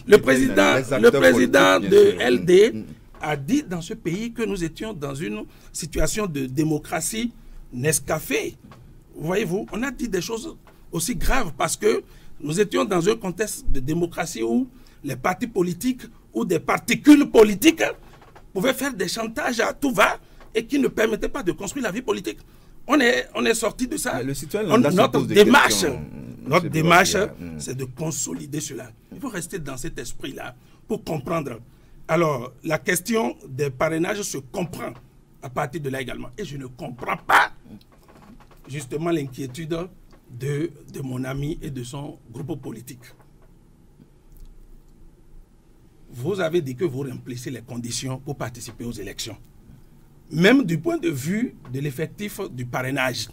Le président de LD a dit dans ce pays que nous étions dans une situation de démocratie Nescafé. Voyez-vous, on a dit des choses aussi graves parce que nous étions dans un contexte de démocratie où les partis politiques ou des particules politiques pouvaient faire des chantages à tout va et qui ne permettaient pas de construire la vie politique. On est sorti de ça. Notre démarche, c'est de consolider cela. Il faut rester dans cet esprit-là pour comprendre. Alors, la question des parrainages se comprend à partir de là également. Et je ne comprends pas justement l'inquiétude de mon ami et de son groupe politique. Vous avez dit que vous remplissez les conditions pour participer aux élections. Même du point de vue de l'effectif du parrainage.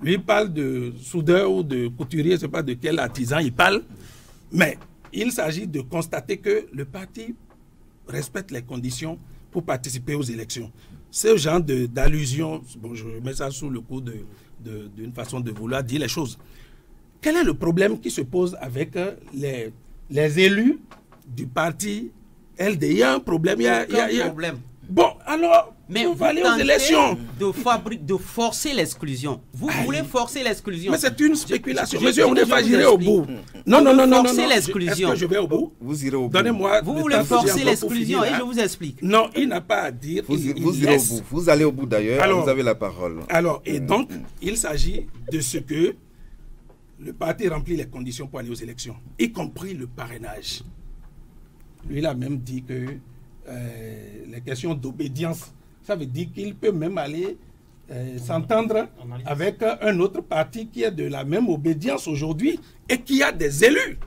Lui, il parle de soudeur ou de couturier, je ne sais pas de quel artisan il parle, mais il s'agit de constater que le parti respecte les conditions pour participer aux élections. Ce genre d'allusion, bon, je mets ça sous le coup d'une façon de vouloir dire les choses. Quel est le problème qui se pose avec les élus du parti LD? Il y a un problème. Il y a un problème. Bon, alors, mais vous allez aux élections. De forcer l'exclusion. Vous voulez forcer l'exclusion. Mais c'est une spéculation. Monsieur, on n'est pas géré au bout. Non. Forcer l'exclusion. Est-ce que je vais au bout? Vous irez au bout. Donnez-moi. Vous voulez forcer l'exclusion et je vous explique. Non, il n'a pas à dire. Vous irez au bout. Vous allez au bout d'ailleurs. Vous avez la parole. Alors, et donc, il s'agit de ce que le parti remplit les conditions pour aller aux élections, y compris le parrainage. Lui, il a même dit que les questions d'obédience, ça veut dire qu'il peut même aller s'entendre avec un autre parti qui est de la même obédience aujourd'hui et qui a des élus.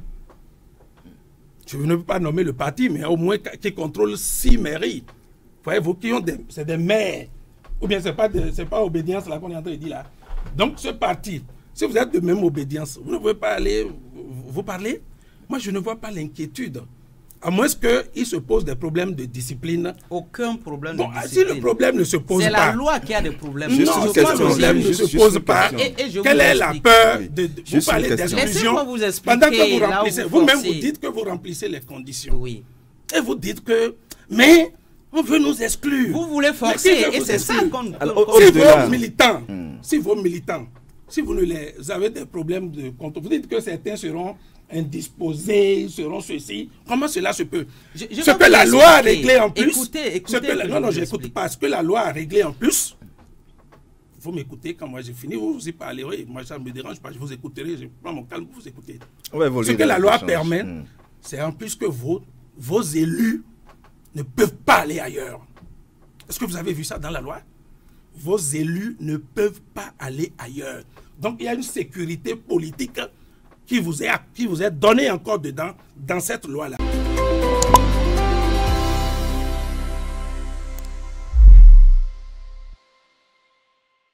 Je ne veux pas nommer le parti, mais au moins qui contrôle 6 mairies. Voyez-vous, c'est des maires. Ou bien c'est pas obédience là qu'on est en train de dire là. Donc ce parti, si vous êtes de même obédience, vous ne pouvez pas aller vous parler. Moi, je ne vois pas l'inquiétude. À moins qu'il se pose des problèmes de discipline. Aucun problème de discipline. Si le problème ne se pose pas... C'est la loi qui a des problèmes. Non, si le problème ne se pose pas, quelle est la peur de vous parler d'exclusion pendant que vous remplissez... Vous-même, vous dites que vous remplissez les conditions. Oui. Et vous dites que... Mais on veut nous exclure. Vous voulez forcer, et c'est ça qu'on... Si vos militants, si vous ne les avez des problèmes de contrôle, vous dites que certains seront indisposés, seront ceci. Comment cela se peut? Ce que la loi a réglé en plus... Non, je n'écoute pas. Ce que la loi a réglé en plus... Vous m'écoutez quand moi j'ai fini, vous y parlerez. Moi, ça ne me dérange pas, je vous écouterai, je prends mon calme pour vous écouter. Ce que la loi permet, c'est en plus que vos élus ne peuvent pas aller ailleurs. Est-ce que vous avez vu ça dans la loi? Vos élus ne peuvent pas aller ailleurs. Donc, il y a une sécurité politique qui vous est donnée encore dedans, dans cette loi-là.